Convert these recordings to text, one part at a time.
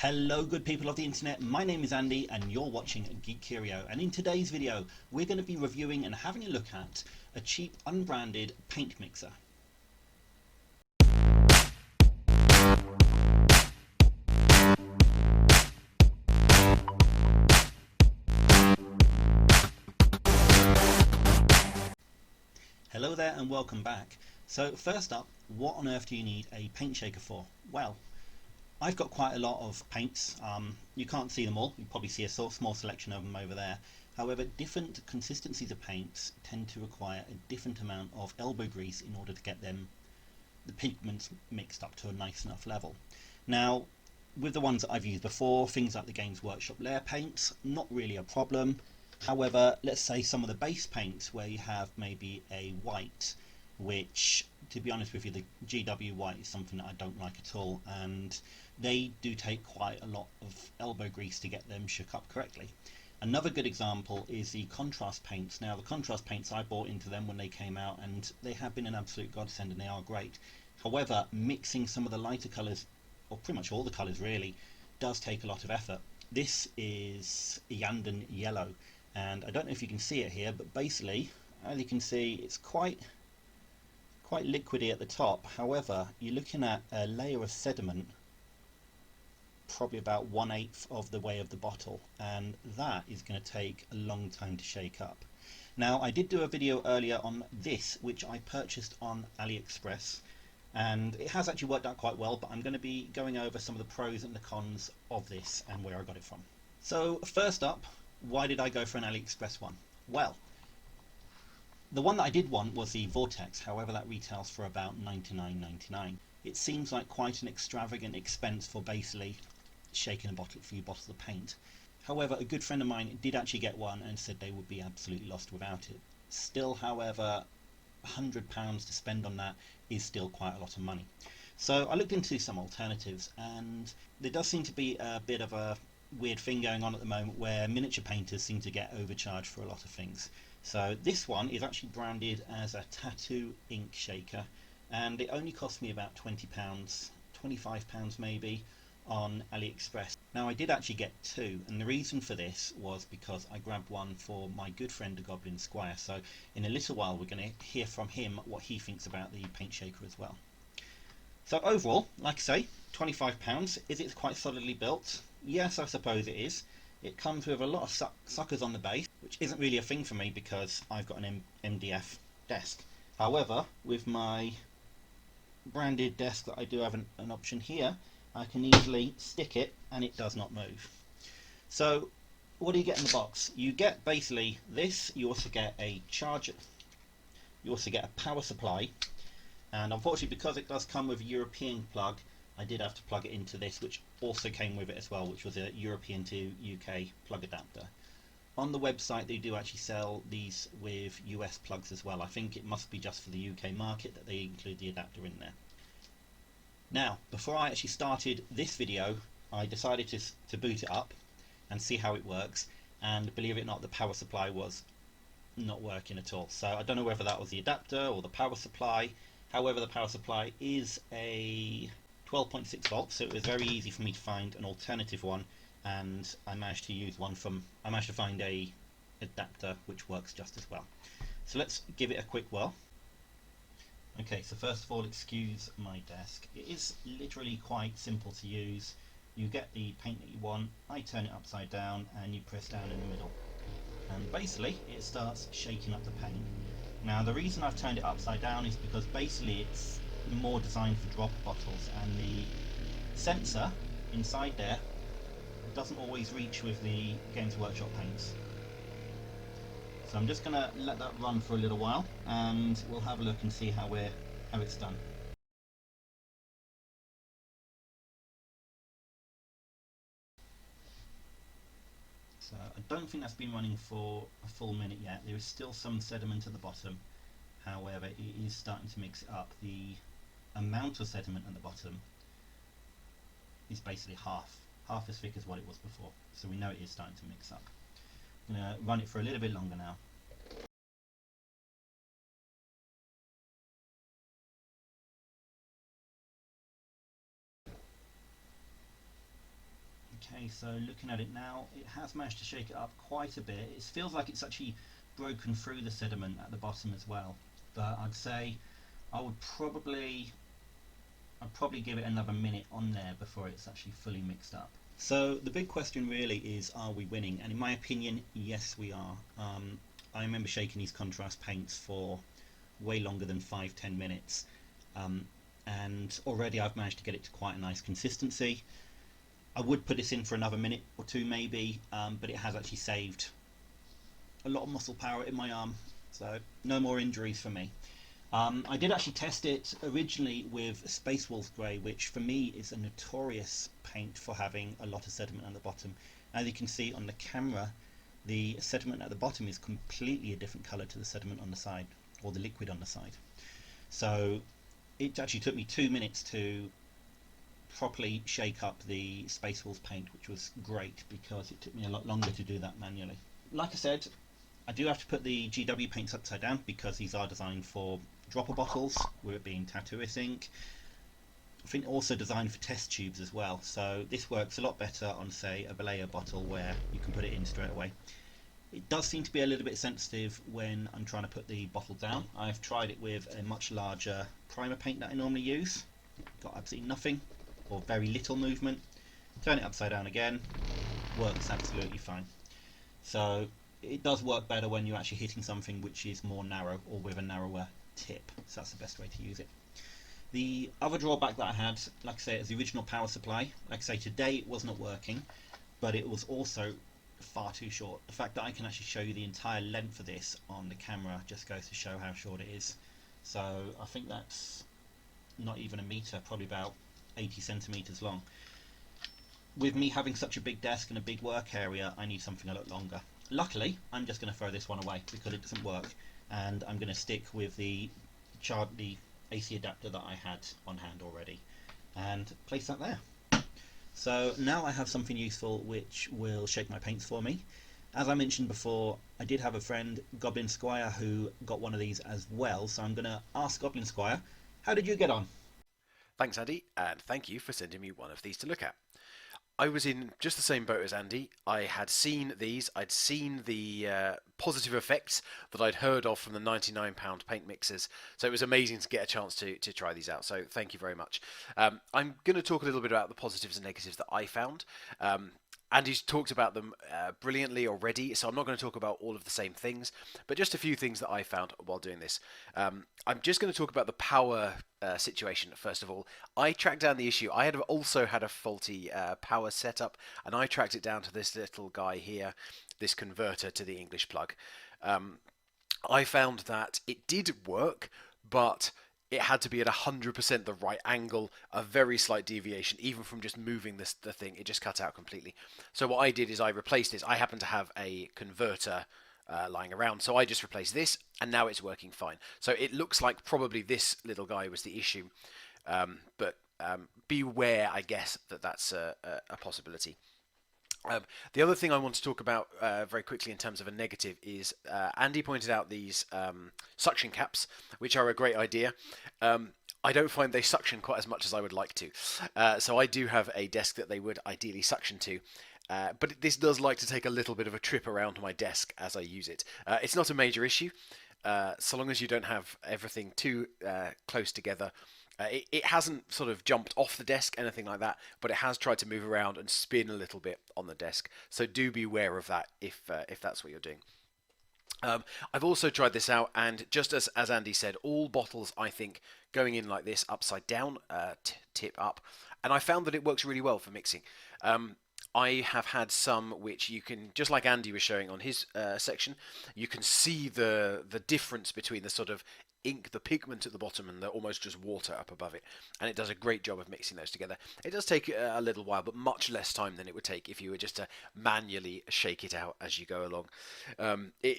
Hello good people of the internet, my name is Andy and you're watching Geek Curio, and in today's video we're going to be reviewing and having a look at a cheap unbranded paint mixer. Hello there and welcome back. So first up, what on earth do you need a paint shaker for? Well, I've got quite a lot of paints. You can't see them all, you probably see a small selection of them over there. However, different consistencies of paints tend to require a different amount of elbow grease in order to get the pigments mixed up to a nice enough level. Now, with the ones that I've used before, things like the Games Workshop layer paints, not really a problem. However, let's say some of the base paints where you have maybe a white, which, to be honest with you, the GW white is something that I don't like at all, and they do take quite a lot of elbow grease to get them shook up correctly. Another good example is the contrast paints. Now, the contrast paints, I bought into them when they came out, and they have been an absolute godsend and they are great. However, mixing some of the lighter colours, or pretty much all the colours really, does take a lot of effort. This is Yandan Yellow, and I don't know if you can see it here, but basically, as you can see, it's quite liquidy at the top. However, you're looking at a layer of sediment probably about 1/8 of the way of the bottle, and that is going to take a long time to shake up. Now, I did do a video earlier on this which I purchased on AliExpress, and it has actually worked out quite well, but I'm going to be going over some of the pros and the cons of this and where I got it from. So first up, why did I go for an AliExpress one? Well, the one that I did want was the Vortex, however that retails for about $99.99. It seems like quite an extravagant expense for basically shaking a few bottles of paint. However, a good friend of mine did actually get one and said they would be absolutely lost without it. Still, however, £100 to spend on that is still quite a lot of money. So I looked into some alternatives, and there does seem to be a bit of a weird thing going on at the moment where miniature painters seem to get overcharged for a lot of things. So this one is actually branded as a tattoo ink shaker, and it only cost me about £20, £25 maybe, on AliExpress. Now, I did actually get two, and the reason for this was because I grabbed one for my good friend the Goblin SquirE. So in a little while we're going to hear from him what he thinks about the paint shaker as well. So overall, like I say, £25. Is it quite solidly built? Yes, I suppose it is. It comes with a lot of suckers on the base, which isn't really a thing for me because I've got an MDF desk. However, with my branded desk that I do have an option here, I can easily stick it and it does not move. So what do you get in the box? You get basically this. You also get a charger, you also get a power supply, and unfortunately, because it does come with a European plug, I did have to plug it into this, which also came with it as well, which was a European to UK plug adapter. On the website they do actually sell these with US plugs as well. I think it must be just for the UK market that they include the adapter in there. Now, before I actually started this video, I decided to boot it up and see how it works, and believe it or not, the power supply was not working at all. So I don't know whether that was the adapter or the power supply. However, the power supply is a 12.6 volts, so it was very easy for me to find an alternative one, and I managed to find a adapter which works just as well. So let's give it a quick whirl. Okay, so first of all, excuse my desk. It is literally quite simple to use. You get the paint that you want, I turn it upside down, and you press down in the middle. And basically, it starts shaking up the paint. Now, the reason I've turned it upside down is because basically it's more designed for drop bottles, and the sensor inside there doesn't always reach with the Games Workshop paints. So I'm just going to let that run for a little while, and we'll have a look and see how it's done. So I don't think that's been running for a full minute yet. There is still some sediment at the bottom. However, it is starting to mix it up. The amount of sediment at the bottom is basically half as thick as what it was before. So we know it is starting to mix up. I'm going to run it for a little bit longer now. Okay, so looking at it now, it has managed to shake it up quite a bit. It feels like it's actually broken through the sediment at the bottom as well. But I'd say I would probably I'd probably give it another minute on there before it's actually fully mixed up. So the big question really is, are we winning? And in my opinion, yes we are. I remember shaking these contrast paints for way longer than 5-10 minutes, and already I've managed to get it to quite a nice consistency. I would put this in for another minute or two maybe, but it has actually saved a lot of muscle power in my arm, so no more injuries for me. I did actually test it originally with Space Wolf Grey, which for me is a notorious paint for having a lot of sediment on the bottom. As you can see on the camera, the sediment at the bottom is completely a different colour to the sediment on the side, or the liquid on the side. So it actually took me 2 minutes to properly shake up the Space Wolf paint, which was great because it took me a lot longer to do that manually. Like I said, I do have to put the GW paints upside down because these are designed for dropper bottles, with it being Tattooist ink. I think also designed for test tubes as well, so this works a lot better on, say, a Vallejo bottle where you can put it in straight away. It does seem to be a little bit sensitive when I'm trying to put the bottle down. I've tried it with a much larger primer paint that I normally use. Got absolutely nothing, or very little movement. Turn it upside down again, works absolutely fine. So it does work better when you're actually hitting something which is more narrow or with a narrower tip, so that's the best way to use it. The other drawback that I had, like I say, is the original power supply. Like I say, today it was not working, but it was also far too short. The fact that I can actually show you the entire length of this on the camera just goes to show how short it is. So I think that's not even a meter, probably about 80 centimeters long. With me having such a big desk and a big work area, I need something a lot longer. Luckily, I'm just going to throw this one away because it doesn't work, and I'm going to stick with the AC adapter that I had on hand already and place that there. So now I have something useful which will shake my paints for me. As I mentioned before, I did have a friend, Goblin SquirE, who got one of these as well, so I'm going to ask Goblin SquirE, how did you get on? Thanks, Andy, and thank you for sending me one of these to look at. I was in just the same boat as Andy. I had seen these, I'd seen the positive effects that I'd heard of from the £99 paint mixers, so it was amazing to get a chance to try these out, so thank you very much. I'm going to talk a little bit about the positives and negatives that I found. Andy's talked about them brilliantly already, so I'm not going to talk about all of the same things, but just a few things that I found while doing this. I'm just going to talk about the power situation first of all. I tracked down the issue. I had also had a faulty power setup, and I tracked it down to this little guy here, this converter to the English plug. I found that it did work, but it had to be at 100% the right angle, a very slight deviation, even from just moving the thing, it just cut out completely. So what I did is I replaced this. I happen to have a converter lying around, so I just replaced this, and now it's working fine. So it looks like probably this little guy was the issue, but beware, I guess, that that's a possibility. The other thing I want to talk about very quickly in terms of a negative is Andy pointed out these suction caps, which are a great idea. I don't find they suction quite as much as I would like to. So I do have a desk that they would ideally suction to. But this does like to take a little bit of a trip around my desk as I use it. It's not a major issue, so long as you don't have everything too close together. It hasn't sort of jumped off the desk, anything like that, but it has tried to move around and spin a little bit on the desk. So do be aware of that if that's what you're doing. I've also tried this out, and just as Andy said, all bottles, I think, going in like this, upside down, tip up, and I found that it works really well for mixing. I have had some which you can, just like Andy was showing on his section, you can see the difference between the sort of ink, the pigment at the bottom, and the almost just water up above it, and it does a great job of mixing those together. It does take a little while, but much less time than it would take if you were just to manually shake it out as you go along.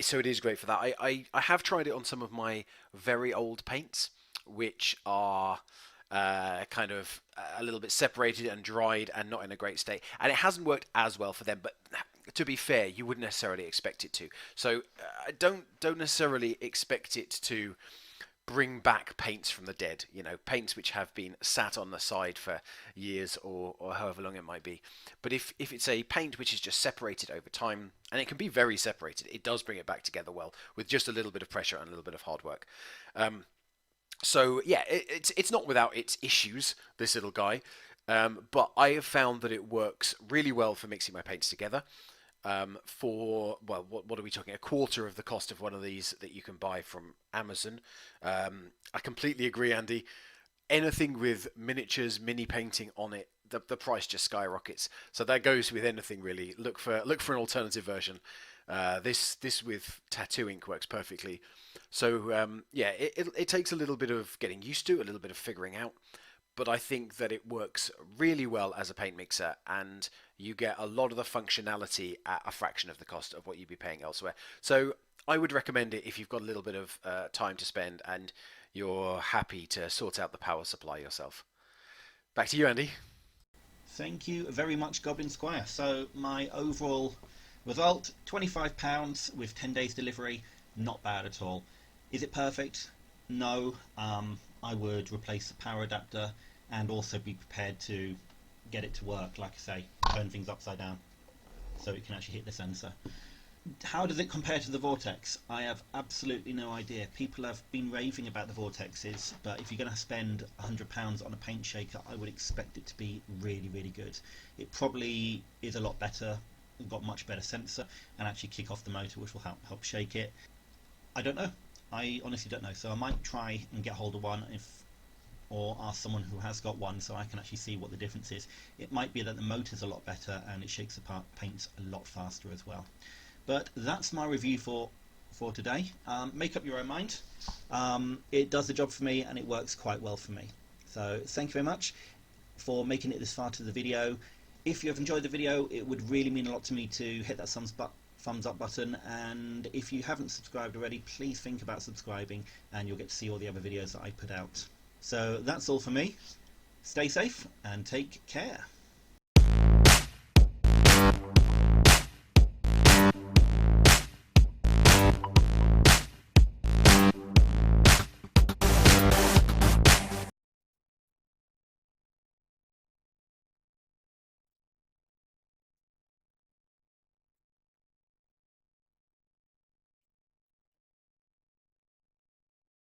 So it is great for that. I have tried it on some of my very old paints, which are kind of a little bit separated and dried and not in a great state, and it hasn't worked as well for them, but to be fair, you wouldn't necessarily expect it to. So don't necessarily expect it to bring back paints from the dead. You know, paints which have been sat on the side for years or however long it might be. But if it's a paint which is just separated over time, and it can be very separated, it does bring it back together well with just a little bit of pressure and a little bit of hard work. So yeah, it's not without its issues, this little guy, but I have found that it works really well for mixing my paints together. For well, what are we talking? A quarter of the cost of one of these that you can buy from Amazon. I completely agree, Andy. Anything with miniatures, mini painting on it, the price just skyrockets. So that goes with anything really. Look for an alternative version. This with tattoo ink works perfectly. So yeah, it takes a little bit of getting used to, a little bit of figuring out, but I think that it works really well as a paint mixer, and you get a lot of the functionality at a fraction of the cost of what you'd be paying elsewhere. So I would recommend it if you've got a little bit of time to spend and you're happy to sort out the power supply yourself. Back to you, Andy. Thank you very much, Goblin SquirE. So my overall result, £25 with 10 days delivery, not bad at all. Is it perfect? No. I would replace the power adapter and also be prepared to get it to work, like I say, turn things upside down so it can actually hit the sensor. How does it compare to the Vortex? I have absolutely no idea. People have been raving about the Vortexes, but if you're going to spend £100 on a paint shaker, I would expect it to be really, really good. It probably is a lot better, got much better sensor, and actually kick off the motor, which will help shake it. I don't know. I honestly don't know. So I might try and get hold of one or ask someone who has got one so I can actually see what the difference is. It might be that the motor's a lot better and it shakes apart paints a lot faster as well. But that's my review for today. Make up your own mind. It does the job for me and it works quite well for me. So thank you very much for making it this far to the video. If you have enjoyed the video, it would really mean a lot to me to hit that thumbs up button, and if you haven't subscribed already, please think about subscribing and you'll get to see all the other videos that I put out. So that's all for me. Stay safe and take care.